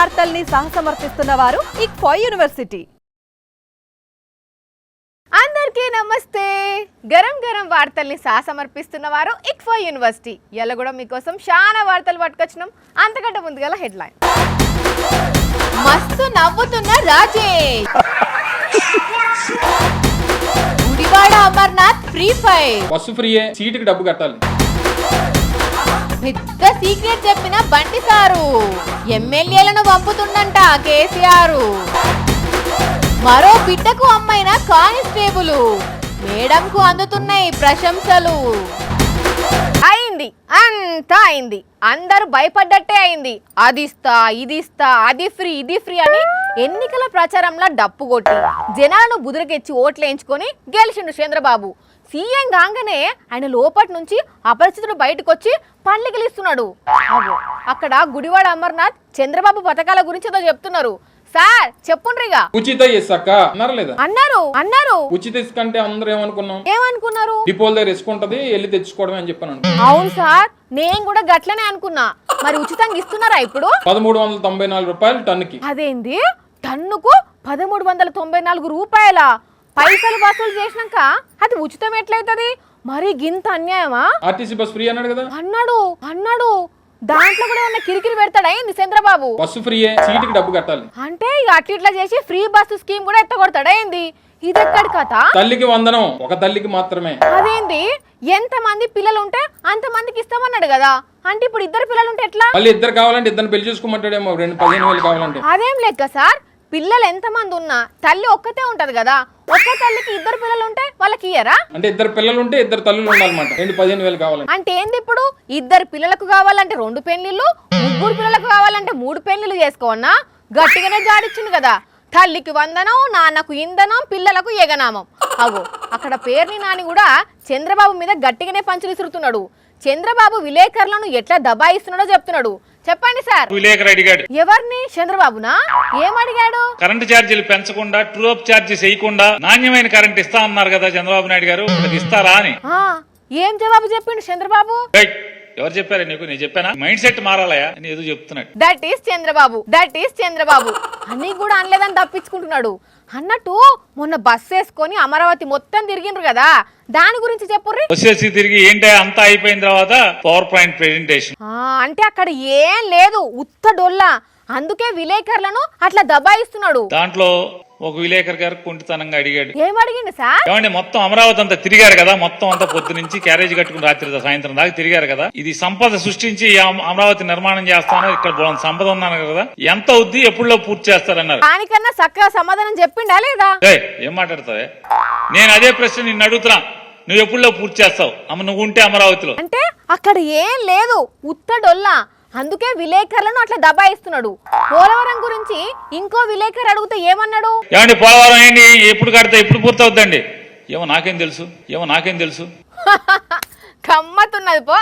వార్తల్ని సహసమర్పిస్తున్న వారు ICFOI university. అందరికీ నమస్తే. గరం గరం వార్తల్ని సహసమర్పిస్తున్న వారు ICFOI యూనివర్సిటీ. ఇలా కూడా మీకోసం చాలా వార్తలు పట్టుకొచ్చినాం. అంతకంటే ముందుగా హెడ్లైన్. మస్తు నవ్వుతున్న Rajesh. Gudivada Amarnath free fire. Bus ఫ్రీయే, సీటుకి డబ్బు కట్టాలి. పెద్ద సీక్రెట్ చెప్పిన బండి సారు. ఎమ్మెల్యేలను పంపుతుండంట కేసీఆర్. మరో బిడ్డకు అమ్మైన కానిస్టేబుల్. మేడంకు అందుతున్నాయి ప్రశంసలు. అయింది, అంతా అయింది. అందరూ భయపడ్డట్టే అయింది. అది ఇస్తా, ఇది ఇస్తా, అది ఫ్రీ, ఇది ఫ్రీ అని ఎన్నికల ప్రచారంలో డప్పు కొట్టి జనాలను బుదిరకెచ్చి ఓట్లేయించుకొని గెలిచిండు చంద్రబాబు. సీఎం కాగానే ఆయన లోపటి నుంచి అపరిచితుడు బయటకు వచ్చి పండ్లు గెలుస్తున్నాడు. అక్కడ గుడివాడ అమర్నాథ్ చంద్రబాబు పథకాల గురించి ఏదో చెప్తున్నారు. సార్ చెప్పుండ్రిగా. ఉచిత ఇసుక అన్నారు లేదా? అన్నారు. ఉచిత ఇసుక అంటే అందరూ ఏమనుకున్నారు? డిపోల దగ్గర ఇసుక ఉంటది, వెళ్ళి తెచ్చుకోవడమే అని చెప్పాను. అవును సార్, నేను కూడా గట్లనే అనుకున్నా. మరి ఉచితంగా ఇస్తున్నారా ఇప్పుడు? 1394 రూపాయలు టన్నుకి. అదేంది, టన్నుకు 1394 రూపాయల? పైసలు వసూలు చేసినాక అది ఉచితం ఎట్లయితది? మరి గింత అన్యాయమా? ఆర్టీసీ బస్ ఫ్రీ అన్నాడు కదా. అన్నాడు. దాంట్లో కూడా ఉన్న కిరికిరి పెడతాడా ఏంది చంద్రబాబు? బస్సు ఫ్రీయే, సీటుకి డబ్బు కట్టాలి అంటే ఇక అట్లా చేసి ఫ్రీ బస్సు స్కీమ్ కూడా ఎత్తగొడతాడా ఏంది? ఇది ఎక్కడి కథ? తల్లికి వందనం ఒక తల్లికి మాత్రమే. అదేంది, ఎంత మంది పిల్లలు ఉంటే అంత మందికి ఇస్తామన్నాడు కదా. అంటే ఇప్పుడు ఇద్దరు పిల్లలు ఉంటే ఎట్లా? మళ్ళీ ఇద్దరు కావాలంటే ఇద్దరు పెళ్లి చేసుకోమంటాడేమో. 15,000 కావాలంటే. అదేం లెక్క సార్, పిల్లలు ఎంత మంది ఉన్నా తల్లి ఒక్కతే ఉంటది కదా. ఒక్క తల్లికి ఇద్దరు పిల్లలు ఉంటే వాళ్ళకి ఇయ్యరా? అంటే ఇద్దరు పిల్లలు ఉంటే ఇద్దరు తల్లులు ఉండాలన్నమాట. 15,000 కావాలి అంటే ఏంది? ఇప్పుడు ఇద్దరు పిల్లలకు కావాలంటే 2 పెళ్లిళ్ళు, ముగ్గురు పిల్లలకు కావాలంటే 3 పెళ్లిళ్ళు చేసుకోవన్నా? గట్టిగానే జాడిచ్చింది కదా. తల్లికి వందనం, నాన్నకు ఇంధనం, పిల్లలకు ఎగనామం. అగో అక్కడ పేర్ని నాని కూడా చంద్రబాబు మీద గట్టిగానే పంచులు విసురుతున్నాడు. చంద్రబాబు విలేకరులను ఎట్లా దబాయిస్తున్నాడో చెప్తున్నాడు. చెప్పండి సార్. విలేకరు అడిగాడు. ఎవరిని? చంద్రబాబునా? ఏమడిగాడు? కరెంటు ఛార్జీలు పెంచకుండా, ట్రూ అప్ ఛార్జీస్ వేయకుండా నాణ్యమైన కరెంట్ ఇస్తా అన్నారు కదా చంద్రబాబు నాయుడు గారు, ఇస్తారా అని. ఏం జవాబు చెప్పిండు చంద్రబాబు? ఎవరు చెప్పారు నీకు? నేను చెప్పానా? మైండ్ సెట్ మారాలయా అని ఏదో చెప్తున్నాడు. దట్ ఈస్ చంద్రబాబు అని కూడా అనలేదని తప్పించుకుంటున్నాడు. అన్నట్టు మొన్న బస్ వేసుకొని అమరావతి మొత్తం తిరిగిండ్రు కదా, దాని గురించి చెప్పుర్రి. బస్సు తిరిగి ఏంటి అంతా అయిపోయిన తర్వాత పవర్ పాయింట్ ప్రెజెంటేషన్. అంటే అక్కడ ఏం లేదు, ఉత్త డొల్లా. అందుకే విలేకరులను అట్లా దబాయిస్తున్నాడు. దాంట్లో ఒక విలేకరు గారు కుంటితనంగా అడిగాడు. ఏమడిగిండు సార్? ఏమంటే మొత్తం అమరావతి అంతా తిరిగారు కదా, మొత్తం అంతా పొద్దు నుంచి క్యారేజ్ కట్టుకుని రాత్రి సాయంత్రం దాకా తిరిగారు కదా, ఇది సంపద సృష్టించి అమరావతి నిర్మాణం చేస్తాను, ఇక్కడ సంపద ఉన్నాను కదా, ఎంత అవుద్ది, ఎప్పుడులో పూర్తి చేస్తారన్నారు. దానికన్నా చక్కగా సమాధానం చెప్పిండా లేదా? ఏం మాట్లాడతావే? నేను అదే ప్రశ్న నిన్ను అడుగుతున్నా, నువ్వు ఎప్పుడులో పూర్తి చేస్తావు? నువ్వు ఉంటే అమరావతిలో. అంటే అక్కడ ఏం లేదు, ఉత్త డొల్లా. అందుకే విలేకరులను అట్లా దబాయిస్తున్నాడు. పోలవరం గురించి ఇంకో విలేకరు అడిగితే ఏమన్నాడు? ఏమండి పోలవరం ఏంటి, ఎప్పుడు కడితే ఎప్పుడు పూర్తి అవుద్దండి? ఏమో నాకేం తెలుసు. కమ్మతున్నది పో.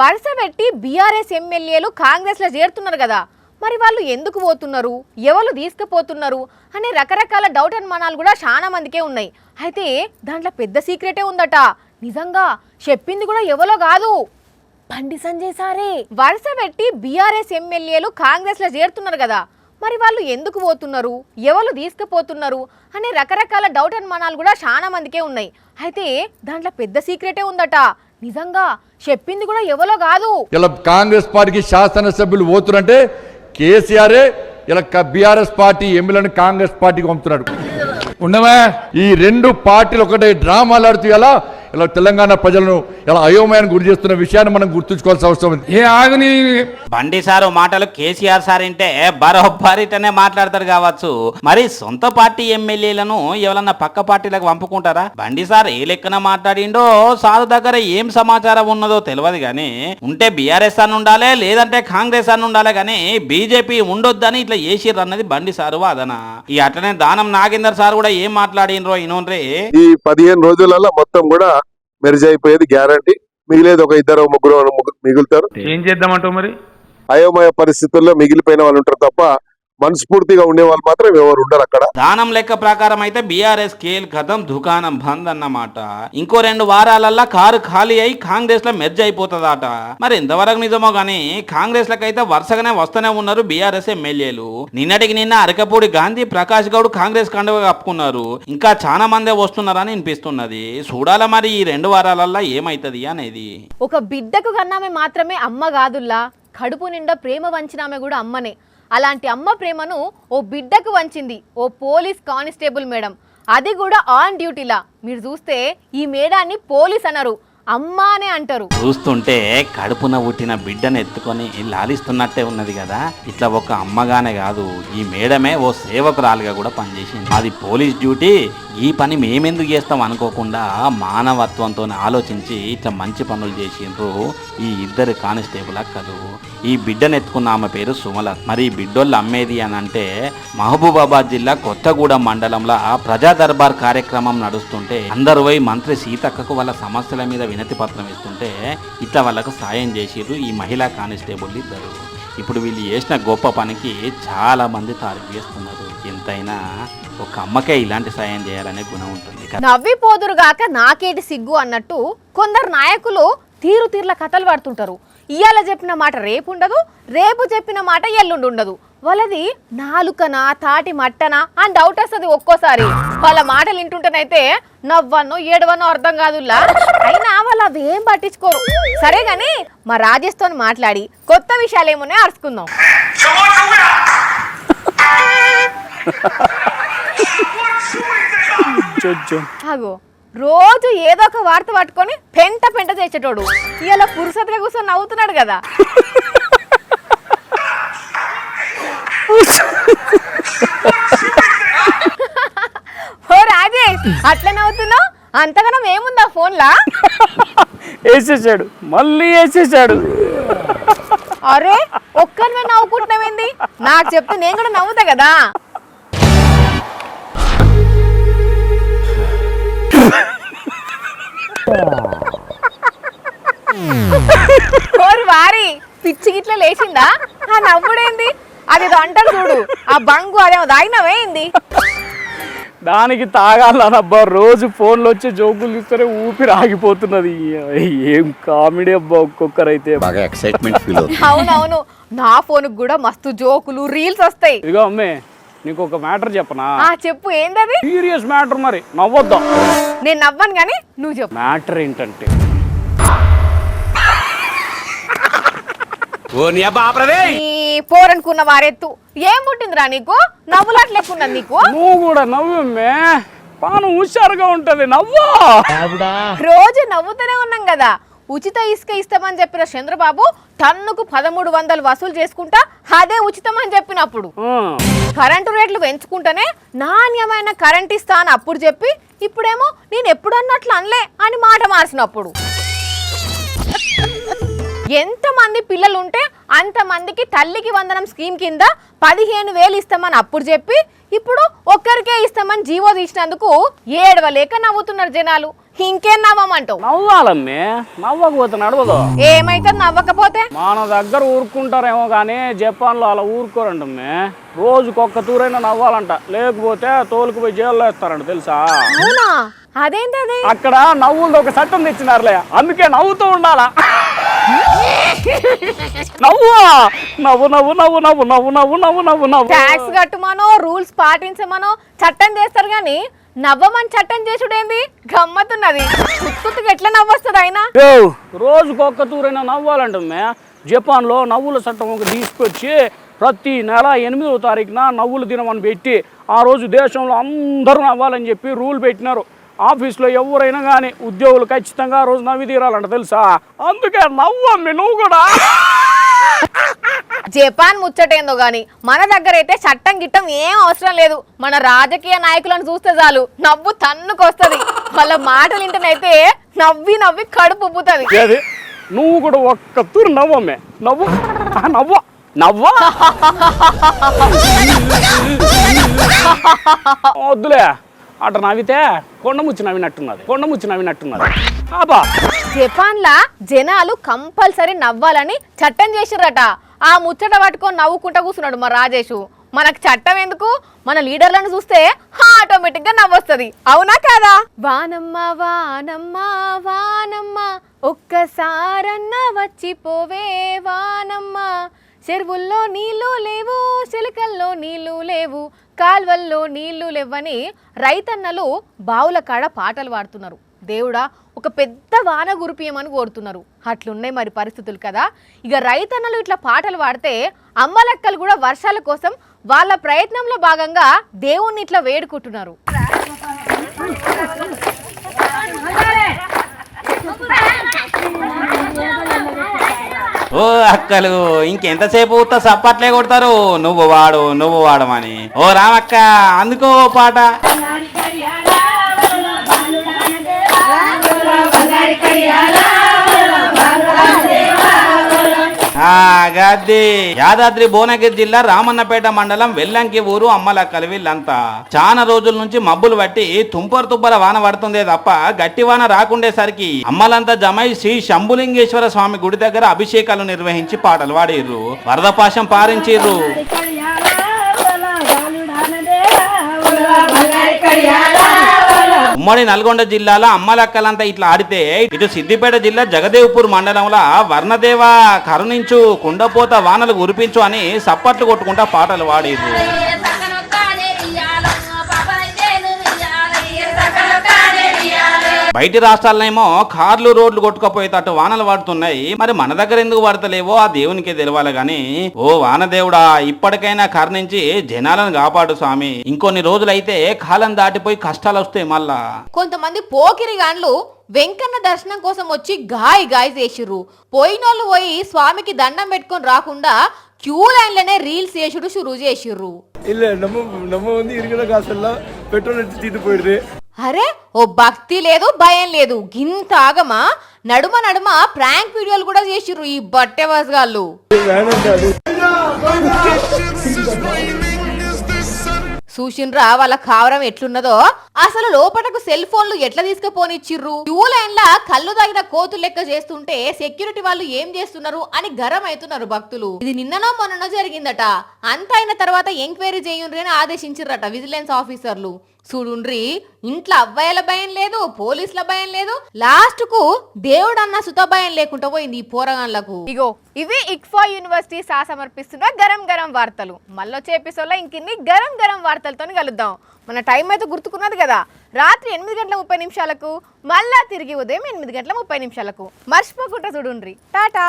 వరుస పెట్టి బీఆర్ఎస్ ఎమ్మెల్యేలు కాంగ్రెస్ లో చేరుతున్నారు కదా, మరి వాళ్ళు ఎందుకు పోతున్నారు, ఎవరు తీసుకుపోతున్నారు అనే రకరకాల డౌట్ అనుమానాలు కూడా చాలా మందికే ఉన్నాయి. అయితే దాంట్లో పెద్ద సీక్రెటే ఉందట. నిజంగా చెప్పింది కూడా ఎవరో కాదు, బండి సంజయ్ సారే. వరుస పెట్టి బీఆర్ఎస్ ఎమ్మెల్యేలు కాంగ్రెస్ లో చేరుతున్నారు కదా, మరి వాళ్ళు ఎందుకు పోతున్నారు, ఎవరు తీసుకుపోతున్నారు అనే రకరకాల డౌట్ అనుమానాలు కూడా చాలా మందికే ఉన్నాయి. అయితే దాంట్లో పెద్ద సీక్రెటే ఉందట. నిజంగా చెప్పింది కూడా ఎవరో కాదు. ఇలా కాంగ్రెస్ పార్టీకి శాసనసభ్యులు పోతున్నంటే కేసీఆరే ఇలా బీఆర్ఎస్ పార్టీ ఎమ్మెల్యేలను కాంగ్రెస్ పార్టీకి పంపుతున్నాడు. ఉండవా? ఈ రెండు పార్టీలు ఒకటే డ్రామాలు ఆడుతూ ఇలా తెలంగాణ ప్రజలను ఇలా అయోమయాన్ని గురి చేస్తున్న విషయాన్ని మనం గుర్తుంచుకోవాల్సిన అవసరం ఉంది. ఏ ఆగుని బండి సారు మాటలు కేసీఆర్ సార్ అంటే బరోబ్బరిటనే మాట్లాడతారు కావచ్చు, మరి సొంత పార్టీ ఎమ్మెల్యేలను ఎవరన్నా పక్క పార్టీలకు పంపుకుంటారా? బండి సార్ ఏ లెక్కన మాట్లాడిండో, సారు దగ్గర ఏం సమాచారం ఉన్నదో తెలియదు గానీ, ఉంటే బీఆర్ఎస్ అని ఉండాలి, లేదంటే కాంగ్రెస్ అని ఉండాలి గానీ బీజేపీ ఉండొద్దని ఇట్లా చేసిర్రు అన్నది బండి సారు వాదన. ఈ అట్లనే దానం నాగేందర్ సార్ కూడా ఏం మాట్లాడినరో ఇనోన్రే. ఈ 15 రోజులలో మొత్తం కూడా మెర్జ్ అయిపోయేది గ్యారంటీ. మిగిలేదు ఒక 2-3 మిగులుతారు. ఏం చేద్దామంటావు మరి? అయోమయ పరిస్థితుల్లో మిగిలిపోయిన వాళ్ళు ఉంటారు తప్ప మనస్ఫూర్తిగా ఉండే వాళ్ళు మాత్రం ఎవరు ఉండరు అక్కడ. దానం లెక్క ప్రకారం అయితే బీఆర్ఎస్ కేల్ కథం దుకాణం బంద్ అన్నమాట. ఇంకో 2 వారాలల్లా కారు ఖాళీ అయి కాంగ్రెస్ లో మెర్జ్ అయిపోతుందట. మరి ఎంతవరకు నిజమో గానీ కాంగ్రెస్ లకైతే వరుసగానే వస్తూనే ఉన్నారు బీఆర్ఎస్ ఎమ్మెల్యేలు. నిన్నటికి నిన్న అరకపూడి గాంధీ, ప్రకాష్ గౌడ్ కాంగ్రెస్ కండువ కప్పుకున్నారు. ఇంకా చాలా మందే వస్తున్నారని అనిపిస్తున్నది. చూడాల మరి ఈ 2 వారాలల్లా ఏమైతది అనేది. ఒక బిడ్డకు కన్నామే మాత్రమే అమ్మ కాదుల్లా, కడుపు నిండా ప్రేమ వంచినామె కూడా అమ్మనే. అలాంటి అమ్మ ప్రేమను ఓ బిడ్డకు వంచింది ఓ పోలీస్ కానిస్టేబుల్ మేడం, అది కూడా ఆన్ డ్యూటీలా. మీరు చూస్తే ఈ మేడాన్ని పోలీస్ అనరు, అమ్మ అనే అంటారు. చూస్తుంటే కడుపున పుట్టిన బిడ్డను ఎత్తుకొని లాలిస్తున్నట్టే ఉన్నది కదా. ఇట్లా ఒక అమ్మగానే కాదు, ఈ మేడమే ఓ సేవకురాలుగా కూడా పనిచేసింది. అది పోలీస్ డ్యూటీ, ఈ పని మేమెందుకు చేస్తాం అనుకోకుండా మానవత్వంతో ఆలోచించి ఇట్లా మంచి పనులు చేసిండ్రు ఈ 2 కానిస్టేబుల్ అక్కలు. ఈ బిడ్డను ఎత్తుకున్న ఆమె పేరు సుమల. మరి ఈ బిడ్డోళ్ళు అమ్మేది అని అంటే మహబూబాబాద్ జిల్లా కొత్తగూడెం మండలంలో ప్రజా దర్బార్ కార్యక్రమం నడుస్తుంటే అందరు పోయి మంత్రి సీతక్కకు వాళ్ళ సమస్యల మీద వినతి పత్రం ఇస్తుంటే ఇట్లా వాళ్ళకు సాయం చేసిర్రు ఈ మహిళా కానిస్టేబుల్ 2. ఇప్పుడు వీళ్ళు చేసిన గొప్ప పనికి చాలా మంది తారీఫ్ చేస్తున్నారు. ఎంతైనా ఒక అమ్మకే ఇలాంటి సాయం చేయాలనే గుణం ఉంటుంది. నవ్విపోదురుగాక నాకేటి సిగ్గు అన్నట్టు కొందరు నాయకులు తీరుతీర్ల కథలు పడుతుంటారు. ఇవాళ చెప్పిన మాట రేపు ఉండదు, రేపు చెప్పిన మాట ఎల్లుండి ఉండదు. వాళ్ళది నాలుకనా తాటి మట్టనా అని డౌట్ వస్తుంది ఒక్కోసారి. వాళ్ళ మాటలు వింటుంటేనైతే నవ్వన్నో ఏడవన్నో అర్థం కాదుల్లా. అయినా వాళ్ళు అవి ఏం పట్టించుకోరు. సరే గాని మా రాజేష్తో మాట్లాడి కొత్త విషయాలు ఏమున్నాయో అరుచుకుందాం. ఆగో, రోజు ఏదో ఒక వార్త పట్టుకొని పెంట పెంట చేసేటోడు ఇలా పురుసత్గా కూర్చొని నవ్వుతున్నాడు కదా. ఓ రాజేష్, అట్లా నవ్వుతున్నావు? అంతగానం ఏముందా ఫోన్లా? వేసేసాడు, మళ్ళీ వేసేసాడు. అరే ఒక్కరిమే నవ్వుకుంటున్నావేంది? నాకు చెప్తే నేను కూడా నవ్వుతా కదా. వారి పిచ్చి గిట్ల లేచిందా? ఆ నవ్వుడేంది? అదేదో అంటారు చూడు, ఆ బంగు అదేమో తాగినవేంది? దానికి తాగాలనబ్బా, రోజు ఫోన్లో వచ్చే జోకులు చూస్తేనే ఊపిరి ఆగిపోతున్నది. ఏం కామెడీ అబ్బా, ఒక్కొక్కరైతే బాగా ఎక్సైట్మెంట్ ఫీల్ అవుతుంది. అవునవును, నా ఫోన్ కూడా మస్తు జోకులు రీల్స్ వస్తాయి. ఇదిగో అమ్మే, నీకు ఒక మ్యాటర్ చెప్పనా? చెప్పు, ఏందది? సీరియస్ మ్యాటర్, మరి నవ్వొద్దాం. నేను నవ్వను కానీ నువ్వు చెప్పు. మ్యాటర్ ఏంటంటే పోరనుకున్న వారెత్తు ఏం పుట్టిందిరా నీకు? నవ్వులాట్లేకున్నది నీకు? నువ్వు కూడా నవ్వమ్మే, పాను హుషారుగా ఉంటది, నవ్వా. రోజు నవ్వుతూనే ఉన్నాం కదా. ఉచిత ఇసుక ఇస్తామని చెప్పిన చంద్రబాబు టన్నుకు 1300 వసూలు చేసుకుంటా అదే ఉచితం అని చెప్పినప్పుడు, కరెంటు రేట్లు పెంచుకుంటేనే నాణ్యమైన కరెంట్ ఇస్తా అని అప్పుడు చెప్పి, ఇప్పుడేమో నేను ఎప్పుడు అన్నట్లు అనలే అని మాట మార్చినప్పుడు, ఎంతమంది పిల్లలు ఉంటే అంతమందికి తల్లికి వందనం స్కీమ్ కింద 15,000 ఇస్తామని అప్పుడు చెప్పి, ఇప్పుడు ఒక్కరికే ఇస్తామని జీవో తీసినందుకు ఏడవలేక నవ్వుతున్నారు జనాలు. ఇంకేం నవ్వమంటావు? నవ్వాలమ్మే, నవ్వకపోతే నడవదు. ఏమైతే నవ్వకపోతే? మన దగ్గర ఊరుకుంటారేమో కానీ జపాన్లో అలా ఊరుకోరంటమ్మే. రోజుకొక్క తూరైనా నవ్వాలంట, లేకపోతే తోలుకుపోయి జైల్లో వేస్తారంట, తెలుసా? అవునా? అదేంటది? అక్కడ నవ్వులతో ఒక చట్టం తెచ్చినారులే, అందుకే నవ్వుతూ ఉండాలా. నవ్వు నవ్వు నవ్వు నవ్వు నవ్వు నవ్వు నవ్వు నవ్వు నవ్వు నవ్వు. ట్యాక్స్ కట్టుమనో రూల్స్ పాటించమనో చట్టం చేస్తారు గాని నవ్వమని చట్టం చేసుడేంది? గమ్మతున్నది. కుత్తుగా ఎట్లా నవ్వొస్తుంది అయినా? రోజుకొక్క తూరైనా నవ్వాలంటమ్మే. జపాన్లో నవ్వుల చట్టం ఒక తీసుకొచ్చి ప్రతి నెల 8వ తారీఖున నవ్వుల దినం అని పెట్టి, ఆ రోజు దేశంలో అందరూ నవ్వాలని చెప్పి రూల్ పెట్టినారు. ఆఫీస్లో ఎవరైనా కానీ ఉద్యోగులు ఖచ్చితంగా ఆ రోజు నవ్వి తీరాలంట, తెలుసా? అందుకే నవ్వమ్మి నువ్వు కూడా. జపాన్ ముచ్చటేందో గాని మన దగ్గర అయితే చట్టం గిట్టం ఏం అవసరం లేదు. మన రాజకీయ నాయకులను చూస్తే చాలు నవ్వు తన్నుకొస్తుంది. వాళ్ళ మాటలు వింటనైతే నవ్వి నవ్వి కడుపు ఉబ్బుతుంది. నువ్వు కూడా ఒక్క తూరు నవ్వమ్మే, నవ్వు నవ్వు నవ్వా. వద్దులే, అట నవ్వితే కొండముచ్చి నవ్వినట్టున్నది, కొండముచ్చి నవ్వినట్టున్నది. అబ్బా, జపాన్ లా జనాలు కంపల్సరీ నవ్వాలని చట్టం చేసిరట. ఆ ముచ్చట పట్టుకొని నవ్వుకుంటా కూర్చున్నాడు మా రాజేషు. మనకు చట్టం ఎందుకు? మన లీడర్లను చూస్తే ఆటోమేటిక్ గా నవ్వొస్తుంది. అవునా కాదా? వానమ్మ వానమ్మ వానమ్మ ఒక్కసారన్న వచ్చిపోవే వానమ్మ, చెరువుల్లో నీళ్లు లేవు, చిలకల్లో నీళ్లు లేవు, కాల్వల్లో నీళ్లు లేవని రైతన్నలు బావుల కాడ పాటలు పాడుతున్నారు. దేవుడా ఒక పెద్ద వాన గురిపియమని కోరుతున్నారు. అట్లున్నాయి మరి పరిస్థితులు కదా. ఇక రైతన్నలు ఇట్లా పాటలు పాడితే అమ్మలక్కలు కూడా వర్షాల కోసం వాళ్ళ ప్రయత్నంలో భాగంగా దేవుణ్ణి ఇట్లా వేడుకుంటున్నారు. ఓ అక్కలు ఇంకెంతసేపు సప్పట్లే కొడతారు, నువ్వు వాడమని. ఓ రామక్క అందుకో పాట. గద్ది యాదాద్రి భువనగిరి జిల్లా రామన్నపేట మండలం వెల్లంకి ఊరు అమ్మలక్కలు. వీళ్ళంతా చాలా రోజుల నుంచి మబ్బులు పట్టి తుంపర వాన పడుతుందే తప్ప గట్టి వాన రాకుండేసరికి అమ్మలంతా జమై శ్రీ శంభులింగేశ్వర స్వామి గుడి దగ్గర అభిషేకాలు నిర్వహించి పాటలు పాడిర్రు, వరదపాశం పారించిర్రు. ఉమ్మడి నల్గొండ జిల్లాలో అమ్మలక్కలంతా ఇట్లా ఆడితే ఇటు సిద్దిపేట జిల్లా జగదేవ్పూర్ మండలంలో వర్ణదేవ కరుణించు, కుండపోత వానలు కురిపించు అని సప్పట్లు కొట్టుకుంటా పాటలు పాడిర్రు. బయటి రాష్ట్రాలనేమో కార్లు రోడ్లు కొట్టుకపోయేటట్టు వానలు పడుతున్నాయి. మరి మన దగ్గర ఎందుకు పడతలేవో ఆ దేవునికే తెలవాలి గాని. ఓ వానదేవుడా ఇప్పటికైనా కరుణించి జనాలను కాపాడు స్వామి. ఇంకొన్ని రోజులైతే కాలం దాటిపోయి కష్టాలు వస్తాయి మళ్ళా. కొంతమంది పోకిరి గాండ్లు వెంకన్న దర్శనం కోసం వచ్చి గాయ చేసిర్రు. పోయినోళ్ళు పోయి స్వామికి దండం పెట్టుకొని రాకుండా క్యూ లైన్లనే రీల్స్ చేసుడు షురూ చేసిర్రు. అరే ఓ భక్తి లేదు భయం లేదు, గింత ఆగమా. నడుమ ప్రాంక్ వీడియోలు కూడా చేసిర్రు ఈ బట్టె వసగాళ్ళు. చూసిండ్రా వాళ్ళ కావరం ఎట్లున్నదో. అసలు లోపటకు సెల్ ఫోన్లు ఎట్లా తీసుకుపోనిచ్చిర్రు. క్యూ లైన్ లా కళ్ళు తాగిన కోతులు లెక్క చేస్తుంటే సెక్యూరిటీ వాళ్ళు ఏం చేస్తున్నారు అని గరం అవుతున్నారు భక్తులు. ఇది నిన్ననో మొన్ననో జరిగిందట. అంత అయిన తర్వాత ఎంక్వైరీ చేయుండ్రి అని ఆదేశించిర్రట విజిలెన్స్ ఆఫీసర్లు. చూడుండ్రి, ఇంట్లో అవ్వాయిల భయం లేదు, పోలీసుల భయం లేదు, లాస్ట్ కు దేవుడన్న సుత భయం లేకుండా పోయింది ఈ పోరగాన్లకు. ఇగో ఇవి ఇక్ఫా యూనివర్సిటీ సమర్పిస్తున్న గరం వార్తలు. మళ్ళొచ్చే ఎపిసోడ్ లో ఇంకిన్ని గరం వార్తలతో కలుద్దాం. మన టైం అయితే గుర్తుకున్నది కదా, రాత్రి 8:30 మళ్ళా తిరిగి ఉదయం 8:30 మర్చిపోకుండా చూడుండ్రి. టాటా.